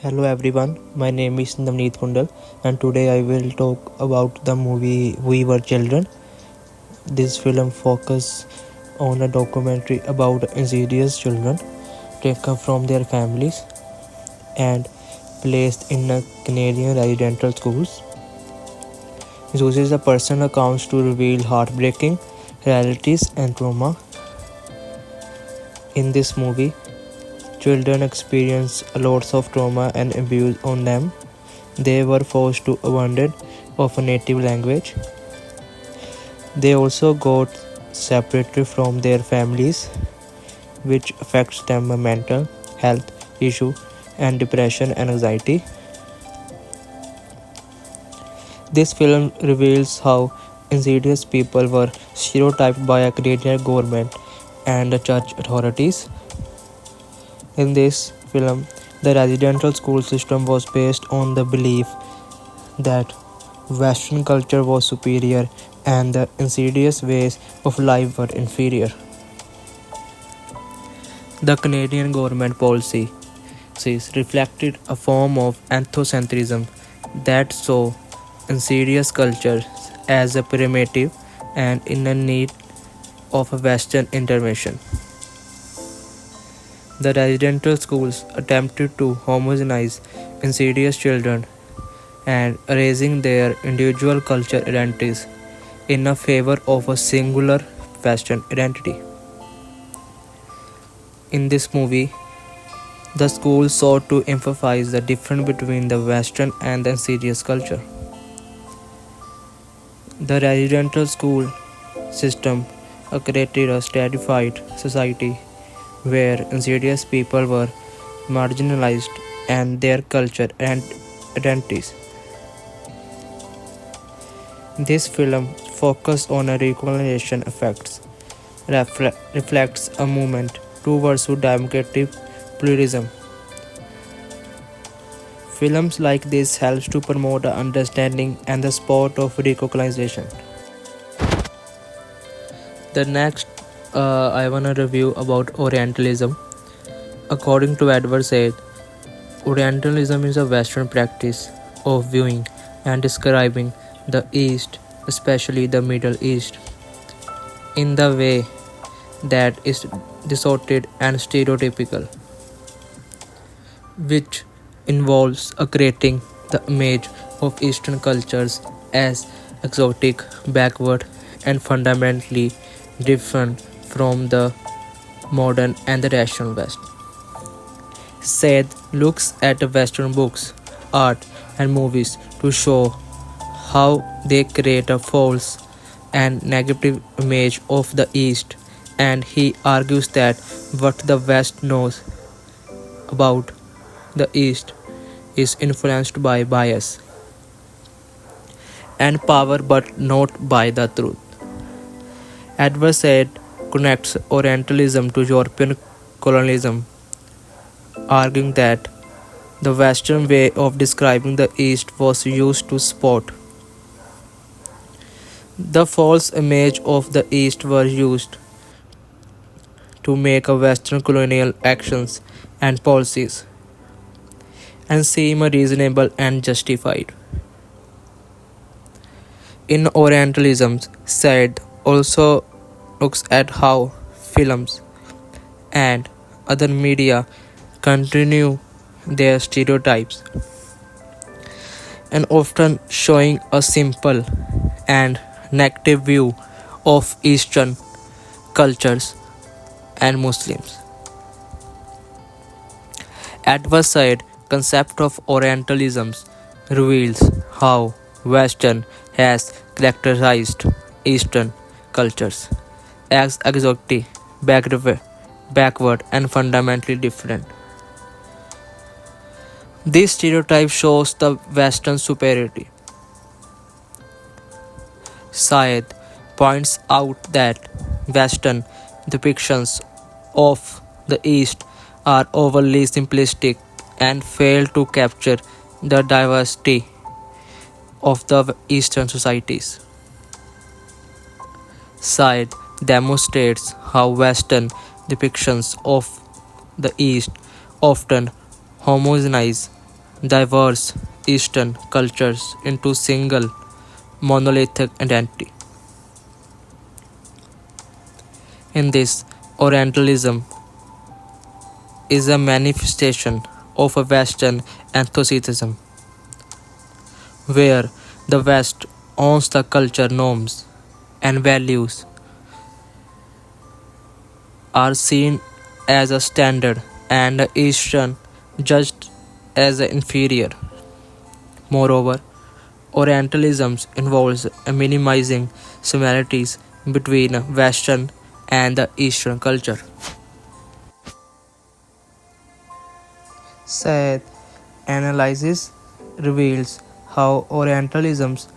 Hello everyone, my name is Navneet Kundal and today I will talk about the movie We Were Children. This film focuses on a documentary about insidious children taken from their families and placed in a Canadian residential schools. It uses the personal accounts to reveal heartbreaking realities and trauma. In this movie, children experience lots of trauma and abuse on them. They were forced to abandon of a native language. They also got separated from their families, which affects them mental health issue and depression and anxiety. This film reveals how insidious people were stereotyped by a Canadian government and the church authorities. In this film, the residential school system was based on the belief that Western culture was superior and the insidious ways of life were inferior. The Canadian government policies reflected a form of anthropocentrism that saw insidious culture as a primitive and in need of a Western intervention. The residential schools attempted to homogenize insidious children and erasing their individual cultural identities in a favor of a singular Western identity. In this movie, the school sought to emphasize the difference between the Western and the insidious culture. The residential school system created a stratified society where insidious people were marginalized and their culture and identities. This film focuses on a recolonization effects, reflects a movement towards democratic pluralism. Films like this helps to promote the understanding and the sport of recolonization. The next, I wanna review about Orientalism. According to Edward Said, Orientalism is a Western practice of viewing and describing the East, especially the Middle East, in the way that is distorted and stereotypical, which involves creating the image of Eastern cultures as exotic, backward, and fundamentally different from the modern and the rational West. Said looks at Western books, art, and movies to show how they create a false and negative image of the East, and he argues that what the West knows about the East is influenced by bias and power but not by the truth. Edward Said connects Orientalism to European colonialism, arguing that the Western way of describing the East was used to support the false image of the East were used to make a Western colonial actions and policies and seem reasonable and justified. In Orientalism, Said also looks at how films and other media continue their stereotypes and often showing a simple and negative view of Eastern cultures and Muslims. Edward Said concept of Orientalism reveals how Western has characterized Eastern cultures as exotic, backward, and fundamentally different. This stereotype shows the Western superiority. Syed points out that Western depictions of the East are overly simplistic and fail to capture the diversity of the Eastern societies. Syed demonstrates how Western depictions of the East often homogenize diverse Eastern cultures into single monolithic identity. In this, Orientalism is a manifestation of a Western enthusiasm, where the West owns the culture norms and values are seen as a standard and the Eastern judged as inferior. Moreover, Orientalism involves minimizing similarities between Western and the Eastern culture. Said analysis reveals how Orientalism's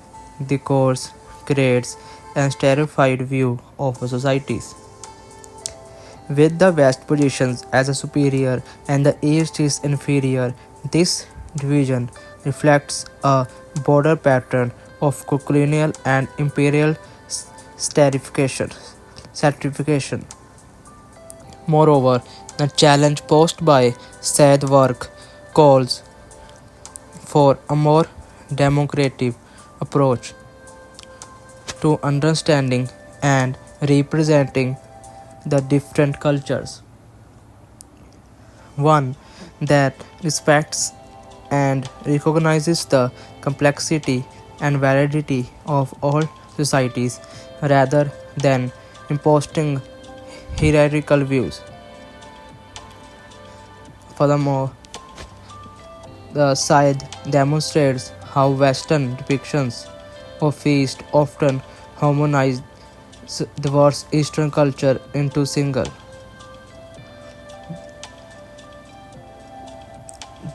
discourse creates a stereotyped view of societies, with the West positions as a superior and the East is inferior. This division reflects a broader pattern of colonial and imperial stratification. stratification. Moreover, the challenge posed by said work calls for a more democratic approach to understanding and representing the different cultures. One that respects and recognizes the complexity and validity of all societies rather than imposing hierarchical views. Furthermore, the side demonstrates how Western depictions of feast often harmonize diverse Eastern culture into single.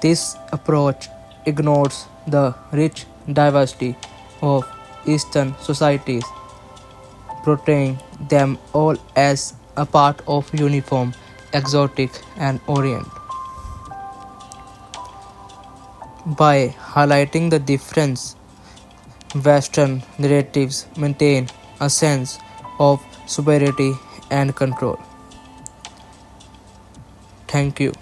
This approach ignores the rich diversity of Eastern societies, portraying them all as a part of uniform, exotic, and Orient. By highlighting the difference, Western narratives maintain a sense of superiority and control. Thank you.